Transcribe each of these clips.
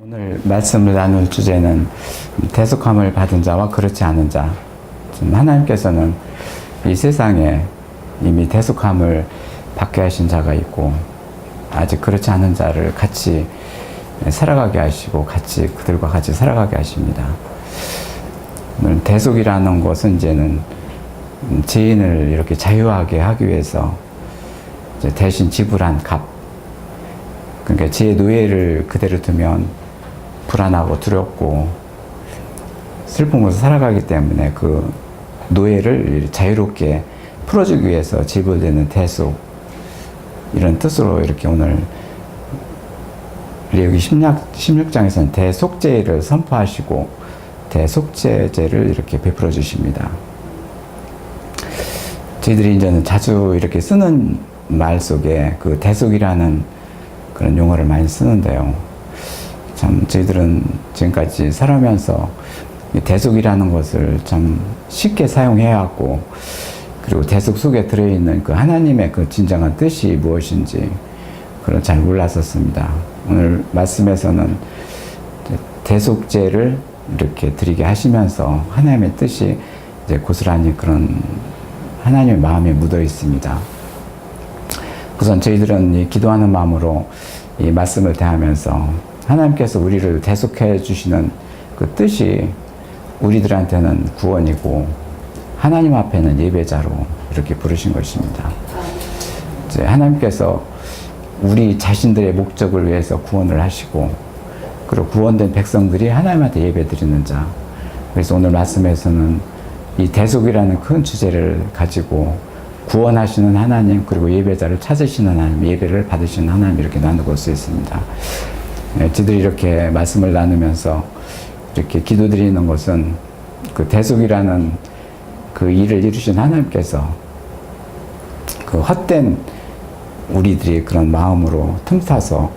오늘 말씀을 나눌 주제는 대속함을 받은 자와 그렇지 않은 자. 하나님께서는 이 세상에 이미 대속함을 받게 하신 자가 있고 아직 그렇지 않은 자를 같이 살아가게 하시고 그들과 같이 살아가게 하십니다. 오늘 대속이라는 것은 이제는 죄인을 이렇게 자유하게 하기 위해서 이제 대신 지불한 값. 그러니까 죄의 노예를 그대로 두면 불안하고 두렵고 슬픔으로 살아가기 때문에 그 노예를 자유롭게 풀어주기 위해서 지불되는 대속, 이런 뜻으로 이렇게 오늘 레위기 16장에서는 대속죄를 선포하시고 대속죄제를 이렇게 베풀어 주십니다. 저희들이 이제는 자주 이렇게 쓰는 말 속에 그 대속이라는 그런 용어를 많이 쓰는데요. 참 저희들은 지금까지 살아오면서 대속이라는 것을 참 쉽게 사용해왔고, 그리고 대속 속에 들어있는 그 하나님의 그 진정한 뜻이 무엇인지 그걸 잘 몰랐었습니다. 오늘 말씀에서는 대속죄를 이렇게 드리게 하시면서 하나님의 뜻이 이제 고스란히 그런 하나님의 마음에 묻어 있습니다. 우선 저희들은 이 기도하는 마음으로 이 말씀을 대하면서 하나님께서 우리를 대속해 주시는 그 뜻이 우리들한테는 구원이고 하나님 앞에는 예배자로 이렇게 부르신 것입니다. 이제 하나님께서 우리 자신들의 목적을 위해서 구원을 하시고, 그리고 구원된 백성들이 하나님한테 예배 드리는 자. 그래서 오늘 말씀에서는 이 대속이라는 큰 주제를 가지고 구원하시는 하나님, 그리고 예배자를 찾으시는 하나님, 예배를 받으시는 하나님, 이렇게 나누고 수 있습니다. 저희들이 이렇게 말씀을 나누면서 이렇게 기도드리는 것은 그 대속이라는 그 일을 이루신 하나님께서 그 헛된 우리들이 그런 마음으로 틈타서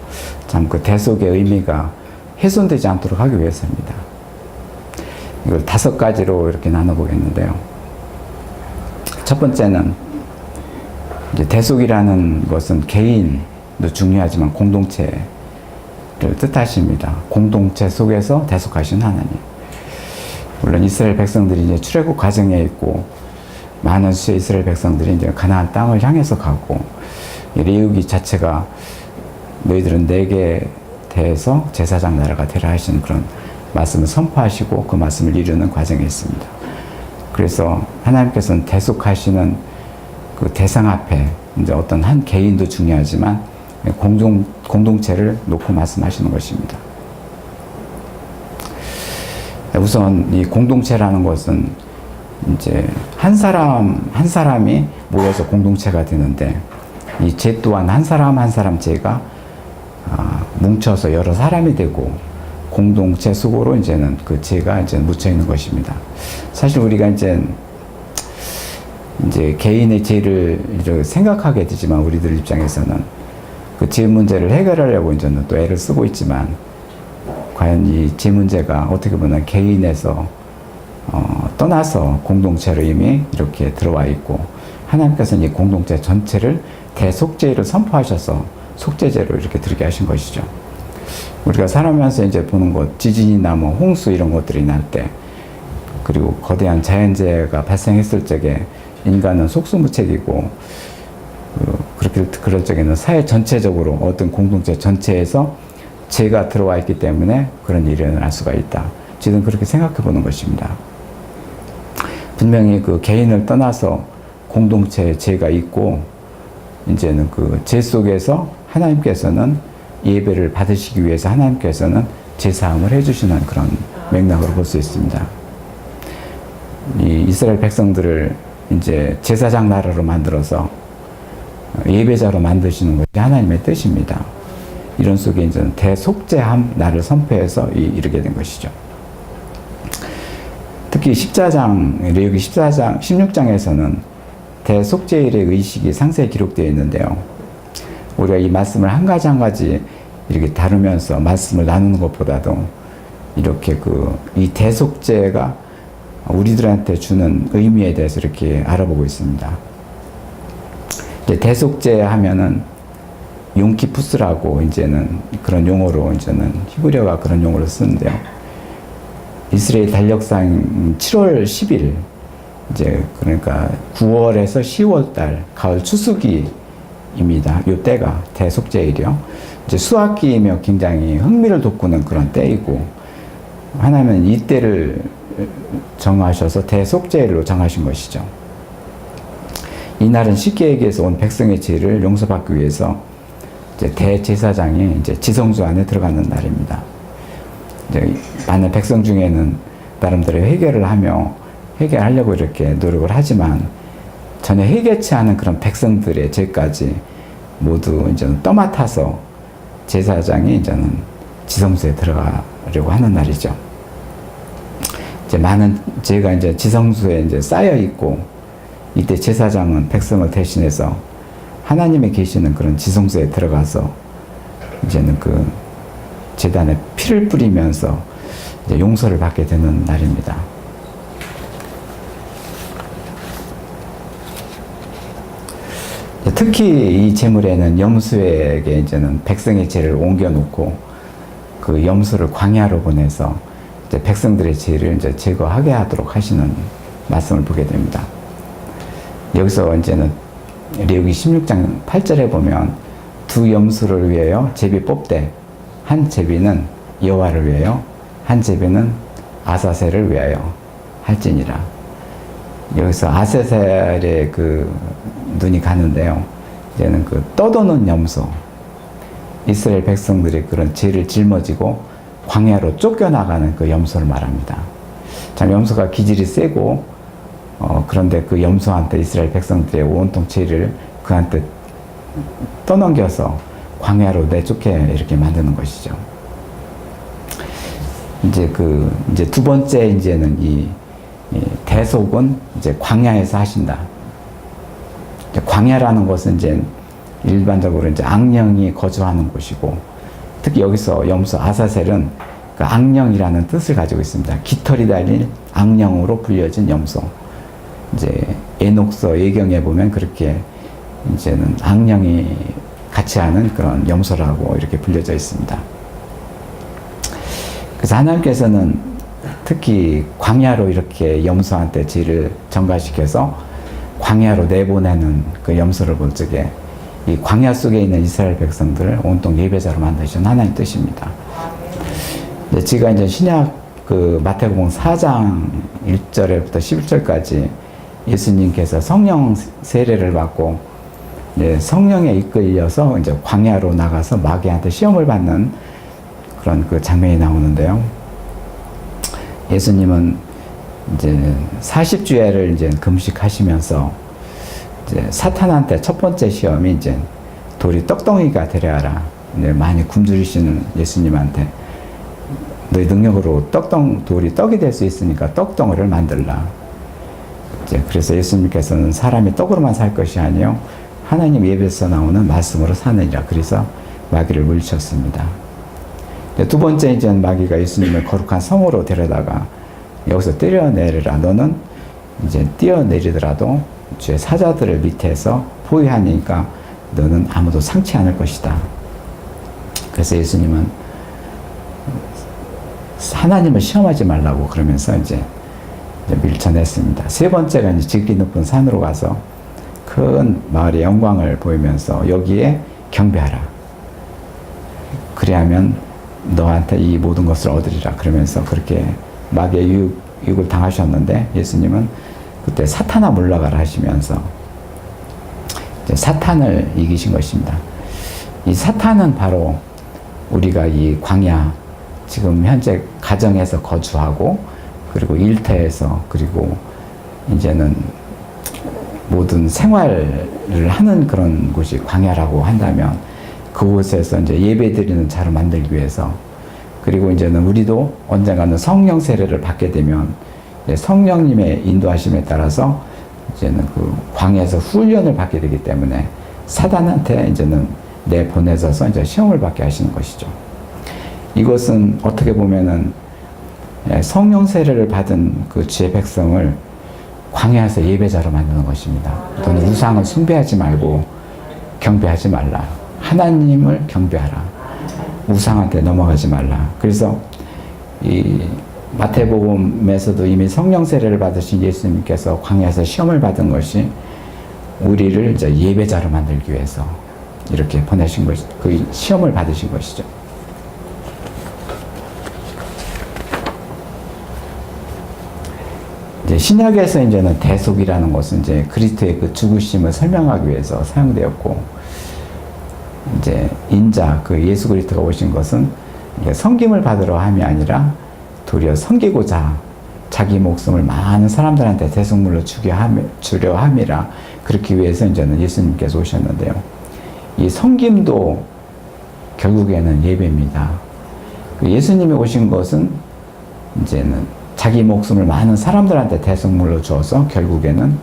참 그 대속의 의미가 훼손되지 않도록 하기 위해서입니다. 이걸 5가지로 이렇게 나눠보겠는데요. 첫 번째는 이제 대속이라는 것은 개인도 중요하지만 공동체를 뜻하십니다. 공동체 속에서 대속하신 하나님. 물론 이스라엘 백성들이 이제 출애굽 과정에 있고 많은 수의 이스라엘 백성들이 이제 가나안 땅을 향해서 가고, 레위기 자체가 너희들은 내게 대해서 제사장 나라가 되라 하시는 그런 말씀을 선포하시고 그 말씀을 이루는 과정에 있습니다. 그래서 하나님께서는 대속하시는 그 대상 앞에 이제 어떤 한 개인도 중요하지만 공동체를 놓고 말씀하시는 것입니다. 우선 이 공동체라는 것은 이제 한 사람이 모여서 공동체가 되는데, 이 죄 또한 한 사람 죄가 뭉쳐서 여러 사람이 되고 공동체 속으로 이제는 그 죄가 이제 묻혀 있는 것입니다. 사실 우리가 이제 개인의 죄를 생각하게 되지만 우리들 입장에서는 그 죄 문제를 해결하려고 이제는 또 애를 쓰고 있지만, 과연 이 죄 문제가 어떻게 보면 개인에서 떠나서 공동체로 이미 이렇게 들어와 있고, 하나님께서는 이 공동체 전체를 대속죄를 선포하셔서 속죄죄로 이렇게 드리게 하신 것이죠. 우리가 살아가면서 이제 보는 것, 지진이나 뭐 홍수 이런 것들이 날 때, 그리고 거대한 자연재해가 발생했을 적에 인간은 속수무책이고, 그럴 적에는 사회 전체적으로 어떤 공동체 전체에서 죄가 들어와 있기 때문에 그런 일이 일어날 수가 있다. 지금 그렇게 생각해 보는 것입니다. 분명히 그 개인을 떠나서 공동체에 죄가 있고, 이제는 그 죄 속에서 하나님께서는 예배를 받으시기 위해서 하나님께서는 제사함을 해주시는 그런 맥락으로 볼 수 있습니다. 이 이스라엘 백성들을 이제 제사장 나라로 만들어서 예배자로 만드시는 것이 하나님의 뜻입니다. 이런 속에 이제 대속죄함 나를 선포해서 이르게 된 것이죠. 특히 레위기 16장에서는 대속죄일의 의식이 상세히 기록되어 있는데요. 우리가 이 말씀을 한 가지 이렇게 다루면서 말씀을 나누는 것보다도 이렇게 이 대속죄가 우리들한테 주는 의미에 대해서 이렇게 알아보고 있습니다. 이제 대속죄 하면은 용키푸스라고 이제는 그런 용어로 이제는 히브리어가 그런 용어를 쓰는데요. 이스라엘 달력상 7월 10일 이제 그러니까 9월에서 10월 달 가을 추수기입니다. 요 때가 대속제일이요. 이제 수학기이며 굉장히 흥미를 돋구는 그런 때이고 하나님은 이 때를 정하셔서 대속제일로 정하신 것이죠. 이날은 쉽게 얘기해서 온 백성의 죄를 용서받기 위해서 이제 대제사장이 이제 지성소 안에 들어가는 날입니다. 이제 많은 백성 중에는 나름대로 해결하려고 이렇게 노력을 하지만 전혀 해결치 않은 그런 백성들의 죄까지 모두 이제는 떠맡아서 제사장이 이제는 지성소에 들어가려고 하는 날이죠. 이제 많은 죄가 이제 지성소에 이제 쌓여 있고 이때 제사장은 백성을 대신해서 하나님의 계시는 그런 지성소에 들어가서 이제는 그 제단에 피를 뿌리면서 이제 용서를 받게 되는 날입니다. 특히 이 제물에는 염소에게 이제는 백성의 죄를 옮겨놓고 그 염소를 광야로 보내서 이제 백성들의 죄를 이제 제거하게 하도록 하시는 말씀을 보게 됩니다. 여기서 이제는 레위기 16장 8절에 보면 두 염소를 위하여 제비 뽑되 한 제비는 여호와를 위하여 한 제비는 아사셀을 위하여 할지니라. 여기서 아사셀의 그 눈이 가는데요. 이제는 그 떠도는 염소, 이스라엘 백성들이 그런 죄를 짊어지고 광야로 쫓겨나가는 그 염소를 말합니다. 참 염소가 기질이 세고 그런데 그 염소한테 이스라엘 백성들의 온통 죄를 그한테 떠넘겨서 광야로 내쫓게 이렇게 만드는 것이죠. 이제 두 번째 이제는 이 대속은 이제 광야에서 하신다. 광야라는 것은 이제 일반적으로 이제 악령이 거주하는 곳이고 특히 여기서 염소 아사셀은 그 악령이라는 뜻을 가지고 있습니다. 깃털이 달린 악령으로 불려진 염소. 이제 에녹서 예경에 보면 그렇게 이제는 악령이 같이 하는 그런 염소라고 이렇게 불려져 있습니다. 그래서 하나님께서는 특히 광야로 이렇게 염소한테 죄를 전가시켜서 광야로 내보내는 그 염소를 볼 적에 이 광야 속에 있는 이스라엘 백성들을 온통 예배자로 만드신 하나님 뜻입니다. 제가 이제 신약 그 마태복음 4장 1절부터 11절까지 예수님께서 성령 세례를 받고 성령에 이끌려서 이제 광야로 나가서 마귀한테 시험을 받는 그런 그 장면이 나오는데요. 예수님은 이제 40주야를 이제 금식하시면서 이제 사탄한테 첫 번째 시험이 이제 돌이 떡덩이가 되려 하라. 많이 굶주리시는 예수님한테 너희 능력으로 돌이 떡이 될 수 있으니까 떡덩이를 만들라. 이제 그래서 예수님께서는 사람이 떡으로만 살 것이 아니요 하나님 예배에서 나오는 말씀으로 사느니라. 그래서 마귀를 물리쳤습니다. 두 번째 이제 마귀가 예수님을 거룩한 성으로 데려다가 여기서 뛰어내리라. 너는 이제 뛰어내리더라도 주의 사자들을 밑에서 포위하니까 너는 아무도 상치 않을 것이다. 그래서 예수님은 하나님을 시험하지 말라고 그러면서 이제 밀쳐냈습니다. 세 번째가 이제 지극히 높은 산으로 가서 큰 마을의 영광을 보이면서 여기에 경배하라. 그리하면 너한테 이 모든 것을 얻으리라. 그러면서 그렇게 마귀의 유혹을 당하셨는데 예수님은 그때 사탄아 물러가라 하시면서 이제 사탄을 이기신 것입니다. 이 사탄은 바로 우리가 이 광야 지금 현재 가정에서 거주하고 그리고 일터에서 그리고 이제는 모든 생활을 하는 그런 곳이 광야라고 한다면 그곳에서 이제 예배드리는 자로 만들기 위해서 그리고 이제는 우리도 언젠가는 성령 세례를 받게 되면 성령님의 인도하심에 따라서 이제는 그 광야에서 훈련을 받게 되기 때문에 사단한테 이제는 내보내져서 이제 시험을 받게 하시는 것이죠. 이것은 어떻게 보면은 성령 세례를 받은 그 주의 백성을 광야에서 예배자로 만드는 것입니다. 너는 우상을 숭배하지 말고 경배하지 말라. 하나님을 경배하라. 우상한테 넘어가지 말라. 그래서 이 마태복음에서도 이미 성령 세례를 받으신 예수님께서 광야에서 시험을 받은 것이 우리를 이제 예배자로 만들기 위해서 이렇게 보내신 것이, 그 시험을 받으신 것이죠. 이제 신약에서 이제는 대속이라는 것은 이제 그리스도의 그 죽으심을 설명하기 위해서 사용되었고, 이제 인자 그 예수 그리스도가 오신 것은 섬김을 받으러 함이 아니라 도리어 섬기고자 자기 목숨을 많은 사람들한테 대속물로 주려 함이라, 그렇기 위해서 이제는 예수님께서 오셨는데요. 이 섬김도 결국에는 예배입니다. 예수님이 오신 것은 이제는 자기 목숨을 많은 사람들한테 대속물로 주어서 결국에는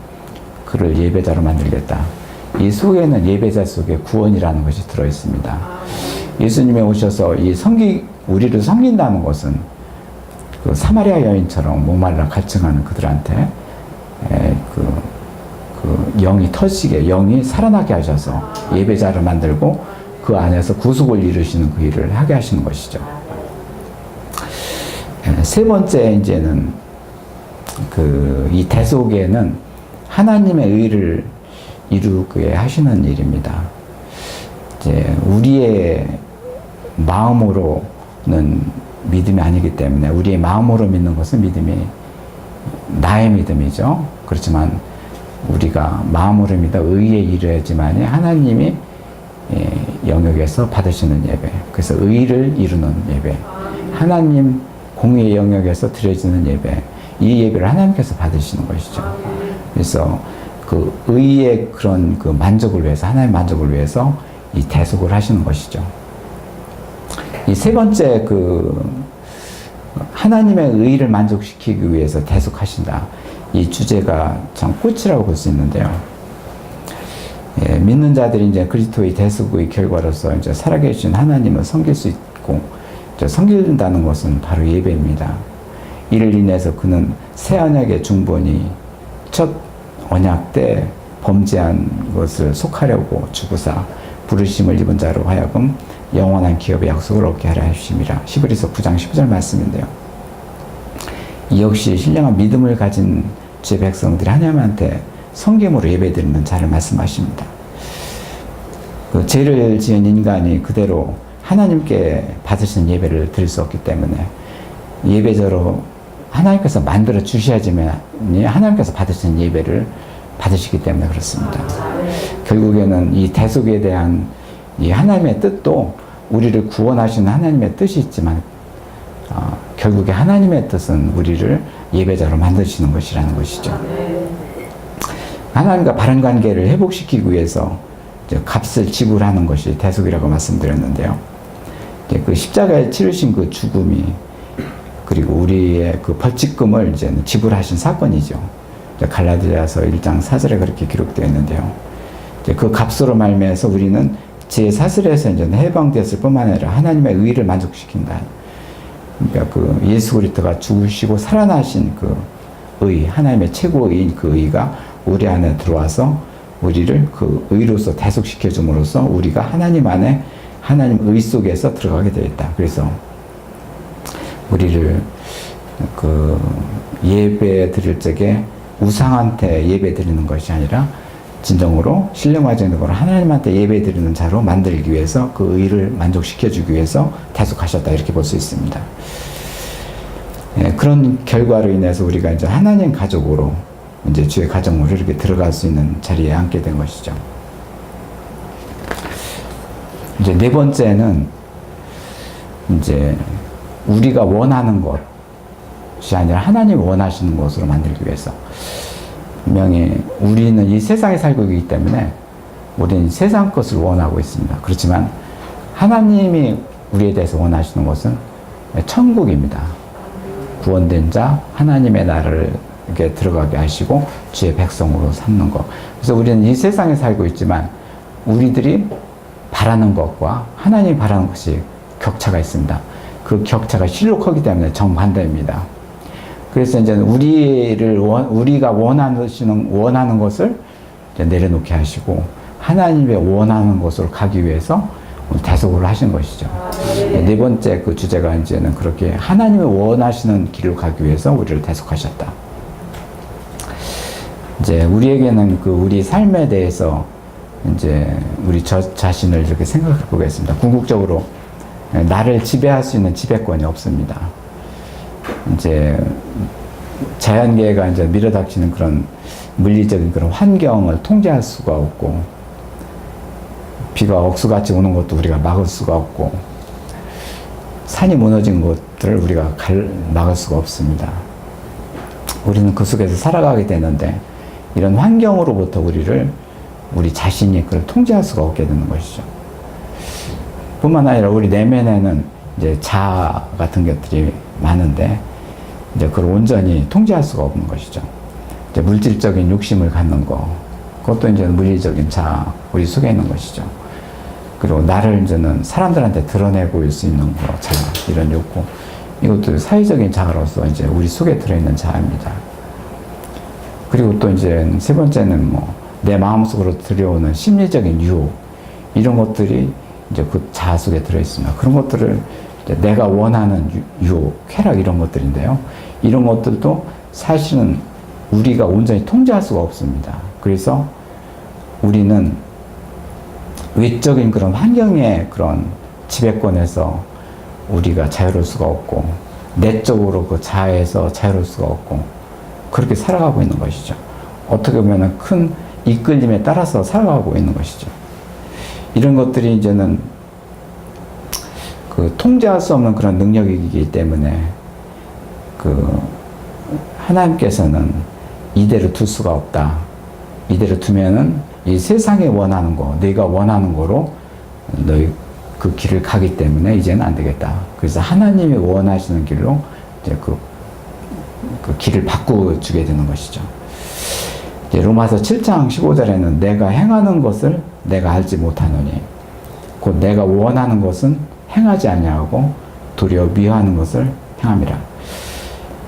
그를 예배자로 만들겠다. 이 속에는 예배자 속에 구원이라는 것이 들어 있습니다. 예수님이 오셔서 우리를 섬긴다는 것은 그 사마리아 여인처럼 목말라 갈증하는 그들한테 그 영이 터지게, 영이 살아나게 하셔서 예배자를 만들고 그 안에서 구속을 이루시는 그 일을 하게 하시는 것이죠. 세 번째 이제는 이 대속에는 하나님의 의를 이루게 하시는 일입니다. 이제 우리의 마음으로는 믿음이 아니기 때문에, 우리의 마음으로 믿는 것은 나의 믿음이죠. 그렇지만 우리가 마음으로 믿어 의에 이르야지만이 하나님이 영역에서 받으시는 예배, 그래서 의를 이루는 예배, 하나님 공의의 영역에서 드려지는 예배, 이 예배를 하나님께서 받으시는 것이죠. 그래서 그 의의 그런 그 만족을 위해서, 하나님의 만족을 위해서 이 대속을 하시는 것이죠. 이 세 번째 하나님의 의를 만족시키기 위해서 대속하신다. 이 주제가 참 꽃이라고 볼 수 있는데요. 믿는 자들이 이제 그리스도의 대속의 결과로서 이제 살아계신 하나님을 섬길 수 있고, 섬긴다는 것은 바로 예배입니다. 이를 인해서 그는 새 언약의 중본이 첫 언약 때 범죄한 것을 속하려고 주구사 부르심을 입은 자로 하여금 영원한 기업의 약속을 얻게 하려 하심이라. 히브리서 9장 10절 말씀인데요. 이 역시 신령한 믿음을 가진 주의 백성들이 하나님한테 섬김으로 예배드리는 자를 말씀하십니다. 그 죄를 지은 인간이 그대로 하나님께 받으신 예배를 드릴 수 없기 때문에 예배자로 하나님께서 만들어 주셔야지만 하나님께서 받으신 예배를 받으시기 때문에 그렇습니다. 결국에는 이 대속에 대한 이 하나님의 뜻도 우리를 구원하시는 하나님의 뜻이 있지만 결국에 하나님의 뜻은 우리를 예배자로 만드시는 것이라는 것이죠. 하나님과 바른 관계를 회복시키기 위해서 값을 지불하는 것이 대속이라고 말씀드렸는데요. 그 십자가에 치르신 그 죽음이, 그리고 우리의 그 벌칙금을 이제는 지불하신 사건이죠. 갈라디아서 1장 4절에 그렇게 기록되어 있는데요. 그 값으로 말미암아서 우리는 제 사슬에서 이제 해방되었을 뿐만 아니라 하나님의 의를 만족시킨다. 그러니까 그 예수 그리스도가 죽으시고 살아나신 그 의, 하나님의 최고의인 그 의가 우리 안에 들어와서 우리를 그 의로서 대속시켜 줌으로써 우리가 하나님 안에, 하나님 의 속에서 들어가게 되었다. 그래서 우리를 그 예배 드릴 적에 우상한테 예배 드리는 것이 아니라 진정으로 신령하지 않는 걸 하나님한테 예배 드리는 자로 만들기 위해서 그 의를 만족시켜 주기 위해서 대속하셨다, 이렇게 볼 수 있습니다. 그런 결과로 인해서 우리가 이제 하나님 가족으로, 이제 주의 가정으로 이렇게 들어갈 수 있는 자리에 앉게 된 것이죠. 이제 네 번째는 이제 우리가 원하는 것이 아니라 하나님이 원하시는 것으로 만들기 위해서. 분명히 우리는 이 세상에 살고 있기 때문에 우리는 세상 것을 원하고 있습니다. 그렇지만 하나님이 우리에 대해서 원하시는 것은 천국입니다. 구원된 자, 하나님의 나라를 이렇게 들어가게 하시고 주의 백성으로 삼는 것. 그래서 우리는 이 세상에 살고 있지만 우리들이 바라는 것과 하나님이 바라는 것이 격차가 있습니다. 그 격차가 실록하기 때문에 정반대입니다. 그래서 이제 우리가 원하는 것을 이제 내려놓게 하시고, 하나님의 원하는 곳으로 가기 위해서 대속을 하신 것이죠. 네 번째 그 주제가 이제는 그렇게 하나님의 원하시는 길로 가기 위해서 우리를 대속하셨다. 이제 우리에게는 그 우리 삶에 대해서 이제 우리 자신을 이렇게 생각해 보겠습니다. 궁극적으로 나를 지배할 수 있는 지배권이 없습니다. 이제 자연계가 이제 밀어닥치는 그런 물리적인 그런 환경을 통제할 수가 없고, 비가 억수같이 오는 것도 우리가 막을 수가 없고, 산이 무너진 것들을 우리가 막을 수가 없습니다. 우리는 그 속에서 살아가게 되는데, 이런 환경으로부터 우리 자신이 그걸 통제할 수가 없게 되는 것이죠. 뿐만 아니라 우리 내면에는 이제 자아 같은 것들이 많은데, 이제 그걸 온전히 통제할 수가 없는 것이죠. 이제 물질적인 욕심을 갖는 거, 그것도 이제 물리적인 자아, 우리 속에 있는 것이죠. 그리고 나를 이제는 사람들한테 드러내고 수 있는 거, 자아, 이런 욕구, 이것도 사회적인 자아로서 이제 우리 속에 들어있는 자아입니다. 그리고 또 이제 세 번째는 내 마음속으로 들여오는 심리적인 유혹, 이런 것들이 이제 그 자아 속에 들어있습니다. 그런 것들을 이제 내가 원하는 유혹, 쾌락, 이런 것들인데요. 이런 것들도 사실은 우리가 온전히 통제할 수가 없습니다. 그래서 우리는 외적인 그런 환경의 그런 지배권에서 우리가 자유로울 수가 없고, 내적으로 그 자아에서 자유로울 수가 없고, 그렇게 살아가고 있는 것이죠. 어떻게 보면 큰 이끌림에 따라서 살아가고 있는 것이죠. 이런 것들이 이제는 그 통제할 수 없는 그런 능력이기 때문에 하나님께서는 이대로 둘 수가 없다. 이대로 두면은 이 세상에 원하는 거, 내가 원하는 거로 너희 그 길을 가기 때문에 이제는 안 되겠다. 그래서 하나님이 원하시는 길로 이제 그 길을 바꿔주게 되는 것이죠. 이제 로마서 7장 15절에는 내가 행하는 것을 내가 알지 못하노니 곧 내가 원하는 것은 행하지 아니하고 도리어 미워하는 것을 행함이라.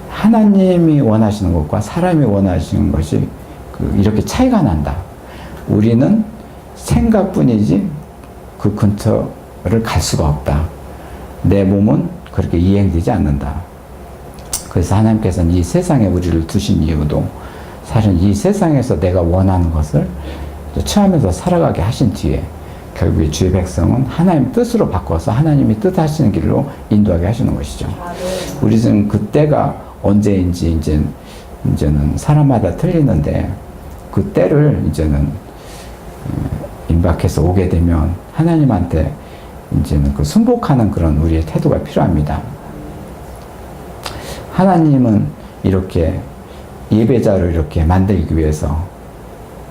하나님이 원하시는 것과 사람이 원하시는 것이 이렇게 차이가 난다. 우리는 생각뿐이지 그 근처를 갈 수가 없다. 내 몸은 그렇게 이행되지 않는다. 그래서 하나님께서는 이 세상에 우리를 두신 이유도 사실은 이 세상에서 내가 원하는 것을 취하면서 살아가게 하신 뒤에 결국에 주의 백성은 하나님 뜻으로 바꿔서 하나님이 뜻하시는 길로 인도하게 하시는 것이죠. 우리 지금 그때가 언제인지 이제는 사람마다 틀리는데, 그 때를 이제는 임박해서 오게 되면 하나님한테 이제는 그 순복하는 그런 우리의 태도가 필요합니다. 하나님은 이렇게 예배자를 이렇게 만들기 위해서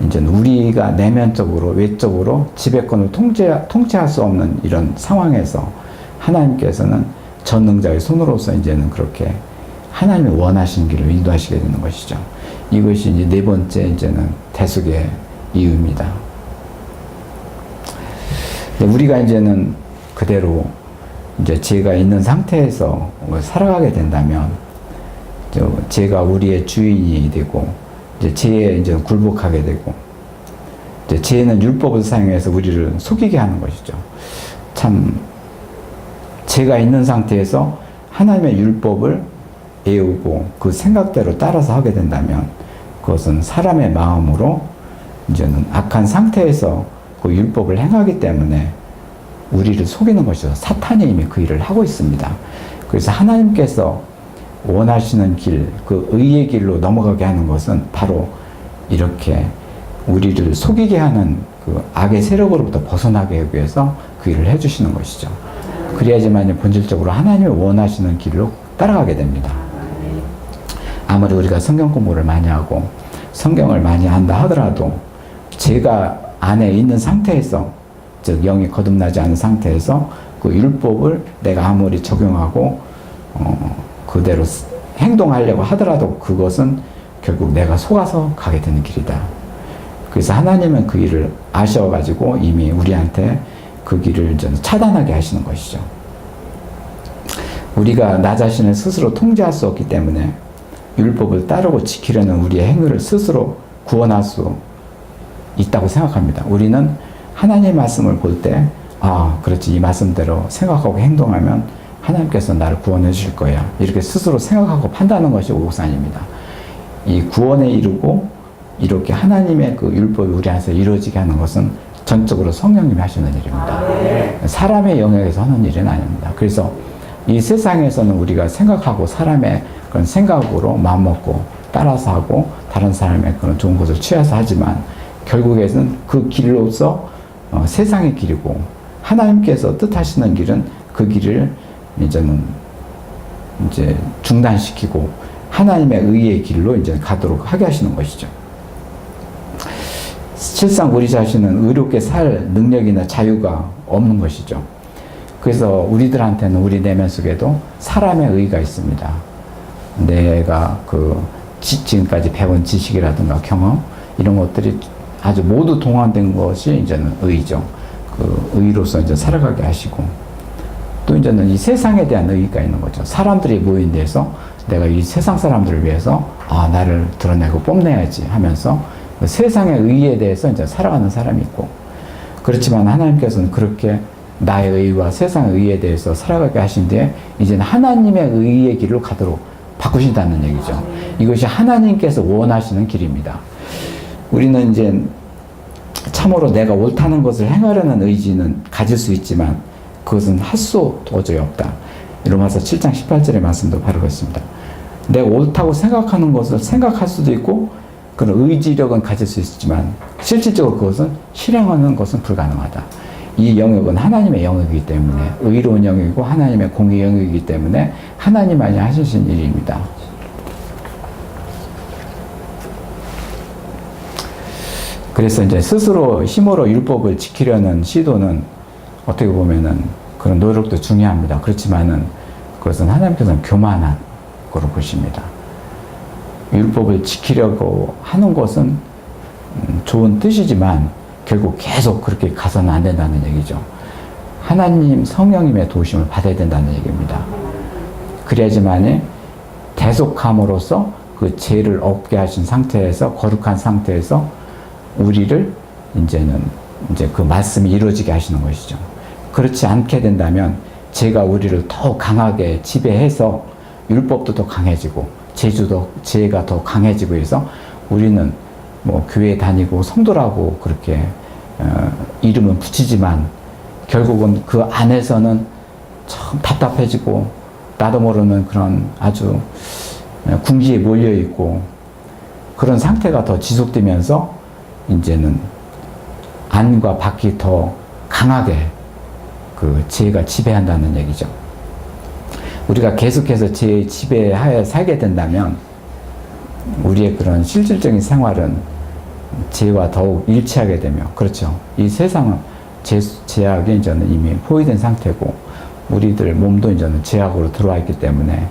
이제는 우리가 내면적으로 외적으로 지배권을 통제할 수 없는 이런 상황에서 하나님께서는 전능자의 손으로서 이제는 그렇게 하나님이 원하신 길을 인도하시게 되는 것이죠. 이것이 이제 네 번째 이제는 대속의 이유입니다. 우리가 이제는 그대로 이제 죄가 있는 상태에서 살아가게 된다면, 죄가 우리의 주인이 되고, 이제 죄에 이제 굴복하게 되고, 이제 죄는 율법을 사용해서 우리를 속이게 하는 것이죠. 참, 죄가 있는 상태에서 하나님의 율법을 애우고 그 생각대로 따라서 하게 된다면, 그것은 사람의 마음으로 이제는 악한 상태에서 그 율법을 행하기 때문에 우리를 속이는 것이죠. 사탄이 이미 그 일을 하고 있습니다. 그래서 하나님께서 원하시는 길, 그 의의 길로 넘어가게 하는 것은 바로 이렇게 우리를 속이게 하는 그 악의 세력으로부터 벗어나게 하기 위해서 그 일을 해주시는 것이죠. 그래야지만 본질적으로 하나님이 원하시는 길로 따라가게 됩니다. 아무리 우리가 성경 공부를 많이 하고 성경을 많이 한다 하더라도 죄가 안에 있는 상태에서, 즉 영이 거듭나지 않은 상태에서 그 율법을 내가 아무리 적용하고 그대로 행동하려고 하더라도 그것은 결국 내가 속아서 가게 되는 길이다. 그래서 하나님은 그 일을 아셔가지고 이미 우리한테 그 길을 차단하게 하시는 것이죠. 우리가 나 자신을 스스로 통제할 수 없기 때문에 율법을 따르고 지키려는 우리의 행위를 스스로 구원할 수 있다고 생각합니다. 우리는 하나님의 말씀을 볼 때, 아, 그렇지. 이 말씀대로 생각하고 행동하면 하나님께서 나를 구원해 주실 거야. 이렇게 스스로 생각하고 판단하는 것이 오곡산입니다. 이 구원에 이르고 이렇게 하나님의 그 율법이 우리 안에서 이루어지게 하는 것은 전적으로 성령님이 하시는 일입니다. 사람의 영역에서 하는 일은 아닙니다. 그래서 이 세상에서는 우리가 생각하고 사람의 그런 생각으로 마음먹고 따라서 하고 다른 사람의 그런 좋은 것을 취해서 하지만 결국에는 그 길로서 세상의 길이고 하나님께서 뜻하시는 길은 그 길을 이제는 이제 중단시키고 하나님의 의의 길로 이제 가도록 하게 하시는 것이죠. 실상 우리 자신은 의롭게 살 능력이나 자유가 없는 것이죠. 그래서 우리들한테는 우리 내면 속에도 사람의 의가 있습니다. 내가 지금까지 배운 지식이라든가 경험 이런 것들이 아주 모두 동원된 것이 이제는 의죠. 그 의로서 이제 살아가게 하시고 또 이제는 이 세상에 대한 의의가 있는 거죠. 사람들이 모인 데서 내가 이 세상 사람들을 위해서 나를 드러내고 뽐내야지 하면서 그 세상의 의의에 대해서 이제 살아가는 사람이 있고 그렇지만 하나님께서는 그렇게 나의 의의와 세상의 의의에 대해서 살아가게 하신 뒤에 이제는 하나님의 의의의 길로 가도록 바꾸신다는 얘기죠. 이것이 하나님께서 원하시는 길입니다. 우리는 이제 참으로 내가 옳다는 것을 행하려는 의지는 가질 수 있지만 그것은 할 수 도저히 없다. 로마서 7장 18절의 말씀도 바로 그렇습니다. 내가 옳다고 생각하는 것을 생각할 수도 있고 그런 의지력은 가질 수 있지만 실질적으로 그것은 실행하는 것은 불가능하다. 이 영역은 하나님의 영역이기 때문에 의로운 영역이고 하나님의 공의 영역이기 때문에 하나님만이 하시는 일입니다. 그래서 이제 스스로 힘으로 율법을 지키려는 시도는 어떻게 보면은 그런 노력도 중요합니다. 그렇지만은 그것은 하나님께서는 교만한 거로 보십니다. 율법을 지키려고 하는 것은 좋은 뜻이지만 결국 계속 그렇게 가서는 안 된다는 얘기죠. 하나님 성령님의 도우심을 받아야 된다는 얘기입니다. 그래야지만이 대속함으로써 그 죄를 없게 하신 상태에서 거룩한 상태에서 우리를 이제 그 말씀이 이루어지게 하시는 것이죠. 그렇지 않게 된다면 죄가 우리를 더 강하게 지배해서 율법도 더 강해지고 죄가 더 강해지고 해서 우리는 뭐 교회 다니고 성도라고 그렇게 이름은 붙이지만 결국은 그 안에서는 참 답답해지고 나도 모르는 그런 아주 궁지에 몰려 있고 그런 상태가 더 지속되면서 이제는 안과 밖이 더 강하게 그 죄가 지배한다는 얘기죠. 우리가 계속해서 죄의 지배하에 살게 된다면 우리의 그런 실질적인 생활은 죄와 더욱 일치하게 되며 그렇죠. 이 세상은 죄악이 이제는 이미 포위된 상태고 우리들 몸도 이제는 죄악으로 들어와 있기 때문에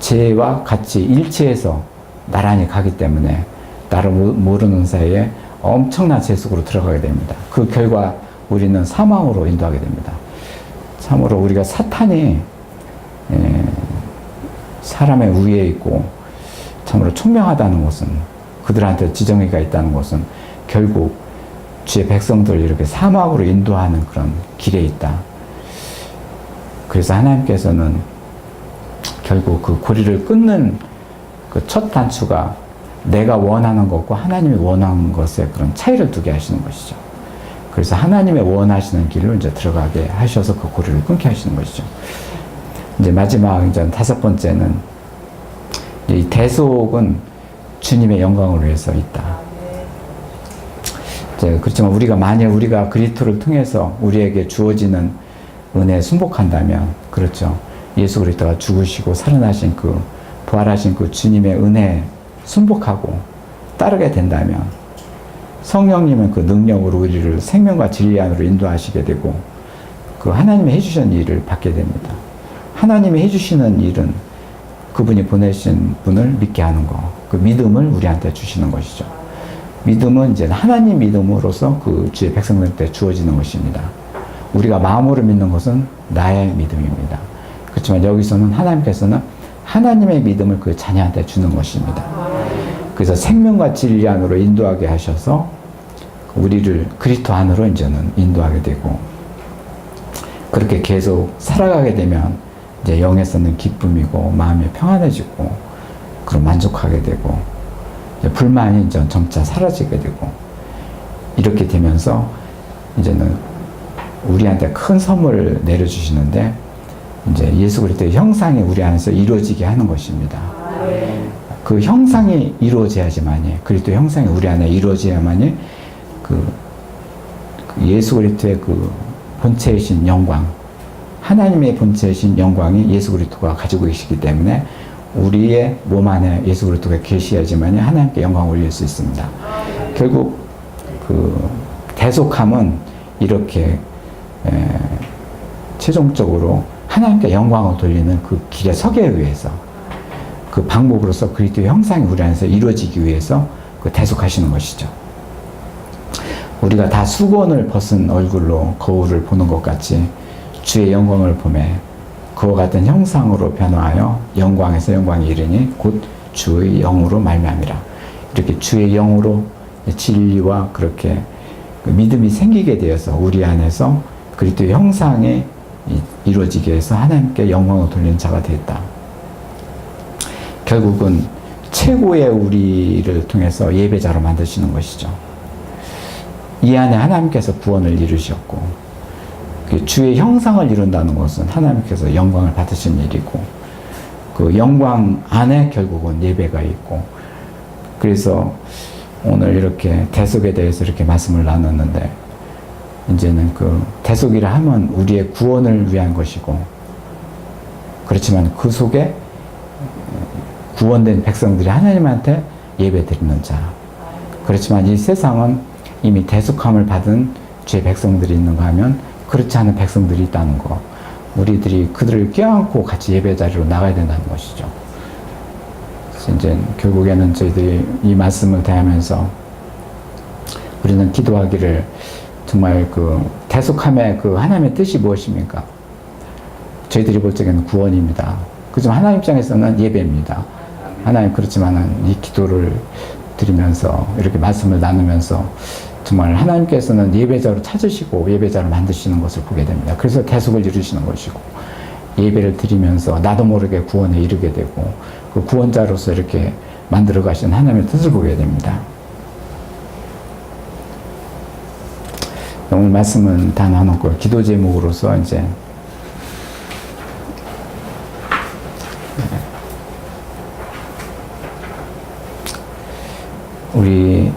죄와 같이 일치해서 나란히 가기 때문에 나를 모르는 사이에 엄청난 죄 속으로 들어가게 됩니다. 그 결과 우리는 사망으로 인도하게 됩니다. 참으로 우리가 사탄이 사람의 우위에 있고 참으로 총명하다는 것은 그들한테 지정의가 있다는 것은 결국 주의 백성들을 이렇게 사막으로 인도하는 그런 길에 있다. 그래서 하나님께서는 결국 그 고리를 끊는 그 첫 단추가 내가 원하는 것과 하나님이 원하는 것에 그런 차이를 두게 하시는 것이죠. 그래서 하나님의 원하시는 길로 이제 들어가게 하셔서 그 고리를 끊게 하시는 것이죠. 이제 마지막 이제 다섯 번째는 이 대속은 주님의 영광을 위해서 있다. 이제 그렇지만 만약 우리가 그리스도를 통해서 우리에게 주어지는 은혜에 순복한다면 그렇죠. 예수 그리스도가 죽으시고 살아나신 그 부활하신 그 주님의 은혜에 순복하고 따르게 된다면 성령님은 그 능력으로 우리를 생명과 진리 안으로 인도하시게 되고 그 하나님이 해주시는 일을 받게 됩니다. 하나님이 해주시는 일은 그분이 보내신 분을 믿게 하는 거, 그 믿음을 우리한테 주시는 것이죠. 믿음은 이제 하나님 믿음으로서 그 주의 백성들한테 주어지는 것입니다. 우리가 마음으로 믿는 것은 나의 믿음입니다. 그렇지만 여기서는 하나님께서는 하나님의 믿음을 그 자녀한테 주는 것입니다. 그래서 생명과 진리 안으로 인도하게 하셔서 우리를 그리스도 안으로 이제는 인도하게 되고, 그렇게 계속 살아가게 되면 이제 영에서는 기쁨이고 마음이 평안해지고 그럼 만족하게 되고 이제 불만이 이제 점차 사라지게 되고, 이렇게 되면서 이제는 우리한테 큰 선물을 내려주시는데, 이제 예수 그리스도의 형상이 우리 안에서 이루어지게 하는 것입니다. 그 형상이 이루어져야지만이, 그리스도의 형상이 우리 안에 이루어져야만이 그 예수 그리스도의 그 본체이신 영광, 하나님의 본체이신 영광이 예수 그리스도가 가지고 계시기 때문에 우리의 몸 안에 예수 그리스도가 계셔야지만이 하나님께 영광을 올릴 수 있습니다. 결국 그 대속함은 이렇게 최종적으로 하나님께 영광을 돌리는 그 길에 서게 위해서, 그 방법으로서 그리스도의 형상이 우리 안에서 이루어지기 위해서 그 대속하시는 것이죠. 우리가 다 수건을 벗은 얼굴로 거울을 보는 것 같이 주의 영광을 보매 그와 같은 형상으로 변화하여 영광에서 영광에 이르니 곧 주의 영으로 말미암이라. 이렇게 주의 영으로 진리와 그렇게 그 믿음이 생기게 되어서 우리 안에서 그리스도의 형상이 이루어지게 해서 하나님께 영광을 돌리는 자가 되었다. 결국은 최고의 우리를 통해서 예배자로 만드시는 것이죠. 이 안에 하나님께서 구원을 이루셨고, 주의 형상을 이룬다는 것은 하나님께서 영광을 받으신 일이고, 그 영광 안에 결국은 예배가 있고, 그래서 오늘 이렇게 대속에 대해서 이렇게 말씀을 나눴는데, 이제는 그 대속이라 하면 우리의 구원을 위한 것이고, 그렇지만 그 속에 구원된 백성들이 하나님한테 예배드리는 자, 그렇지만 이 세상은 이미 대속함을 받은 죄 백성들이 있는가 하면 그렇지 않은 백성들이 있다는 거, 우리들이 그들을 껴안고 같이 예배 자리로 나가야 된다는 것이죠. 그래서 이제 결국에는 저희들이 이 말씀을 대하면서 우리는 기도하기를, 정말 그 대속함의 그 하나님의 뜻이 무엇입니까? 저희들이 볼 적에는 구원입니다. 그지만 하나님 입장에서는 예배입니다. 하나님, 그렇지만은 이 기도를 드리면서 이렇게 말씀을 나누면서 정말 하나님께서는 예배자로 찾으시고 예배자를 만드시는 것을 보게 됩니다. 그래서 대속을 이루시는 것이고, 예배를 드리면서 나도 모르게 구원에 이르게 되고 그 구원자로서 이렇게 만들어 가신 하나님의 뜻을 보게 됩니다. 오늘 말씀은 다 나눴고, 기도 제목으로서 이제 우리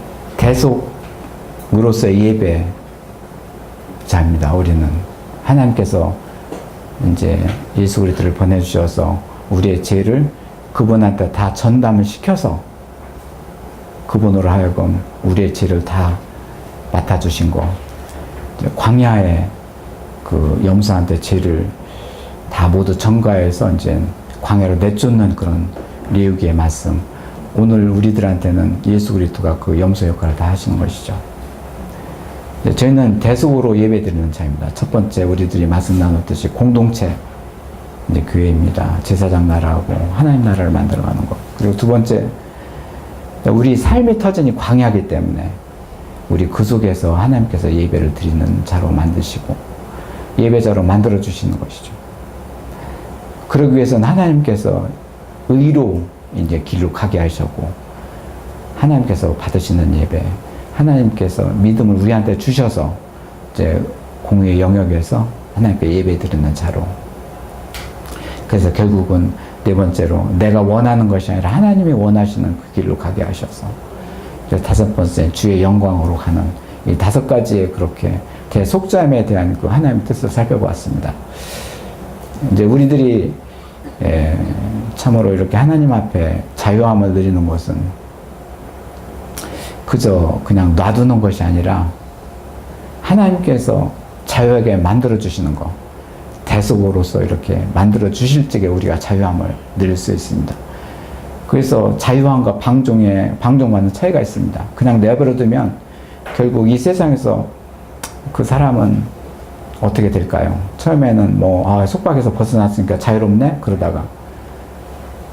대속으로서의 예배자입니다. 우리는 하나님께서 이제 예수 그리스도를 보내주셔서 우리의 죄를 그분한테 다 전담을 시켜서 그분으로 하여금 우리의 죄를 다 맡아주신 거, 광야에 그 염소한테 죄를 다 모두 전가해서 이제 광야로 내쫓는 그런 레위기의 말씀, 오늘 우리들한테는 예수 그리스도가 그 염소 역할을 다 하시는 것이죠. 저희는 대속으로 예배드리는 자입니다. 첫 번째, 우리들이 말씀 나눴듯이 공동체, 이제 교회입니다. 제사장 나라하고 하나님 나라를 만들어가는 것. 그리고 두 번째, 우리 삶의 터전이 광야이기 때문에 우리 그 속에서 하나님께서 예배를 드리는 자로 만드시고 예배자로 만들어 주시는 것이죠. 그러기 위해서는 하나님께서 의로 이제 길로 가게 하셨고, 하나님께서 받으시는 예배, 하나님께서 믿음을 우리한테 주셔서 이제 공의의 영역에서 하나님께 예배 드리는 자로. 그래서 결국은 네 번째로 내가 원하는 것이 아니라 하나님이 원하시는 그 길로 가게 하셔서, 그래서 다섯 번째 주의 영광으로 가는 이 다섯 가지의 그렇게 대속자임에 대한 그 하나님의 뜻을 살펴보았습니다. 이제 우리들이 참으로 이렇게 하나님 앞에 자유함을 누리는 것은 그저 그냥 놔두는 것이 아니라 하나님께서 자유하게 만들어 주시는 것, 대속으로서 이렇게 만들어 주실 적에 우리가 자유함을 누릴 수 있습니다. 그래서 자유함과 방종과는 차이가 있습니다. 그냥 내버려 두면 결국 이 세상에서 그 사람은 어떻게 될까요? 처음에는 속박에서 벗어났으니까 자유롭네? 그러다가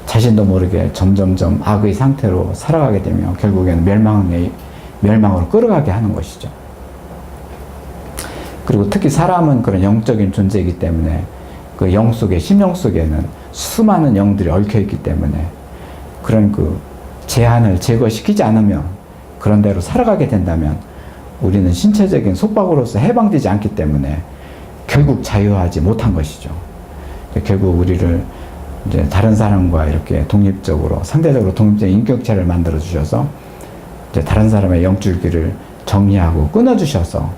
자신도 모르게 점점점 악의 상태로 살아가게 되며 결국에는 멸망에 멸망으로 끌어가게 하는 것이죠. 그리고 특히 사람은 그런 영적인 존재이기 때문에 그 영 속에, 심령 속에는 수많은 영들이 얽혀 있기 때문에 그런 그 제한을 제거시키지 않으면, 그런 대로 살아가게 된다면 우리는 신체적인 속박으로서 해방되지 않기 때문에 결국 자유하지 못한 것이죠. 결국 우리를 이제 다른 사람과 이렇게 독립적으로, 상대적으로 독립적인 인격체를 만들어 주셔서 이제 다른 사람의 영줄기를 정리하고 끊어 주셔서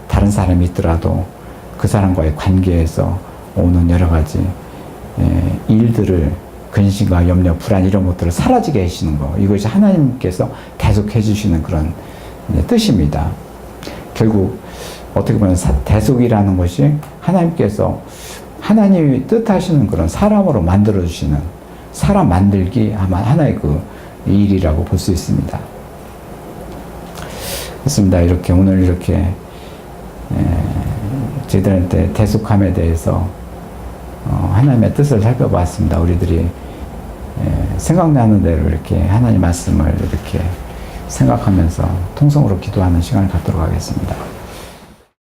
다른 사람이 있더라도 그 사람과의 관계에서 오는 여러 가지 일들을, 근심과 염려, 불안 이런 것들을 사라지게 해주시는 거, 이것이 하나님께서 계속 해주시는 그런 뜻입니다. 결국 어떻게 보면 대속이라는 것이 하나님께서 하나님이 뜻하시는 그런 사람으로 만들어주시는, 사람 만들기 아마 하나의 그 일이라고 볼 수 있습니다. 그렇습니다. 이렇게 오늘 이렇게 저희들한테 대속함에 대해서 하나님의 뜻을 살펴봤습니다. 우리들이 생각나는 대로 이렇게 하나님 말씀을 이렇게 생각하면서 통성으로 기도하는 시간을 갖도록 하겠습니다.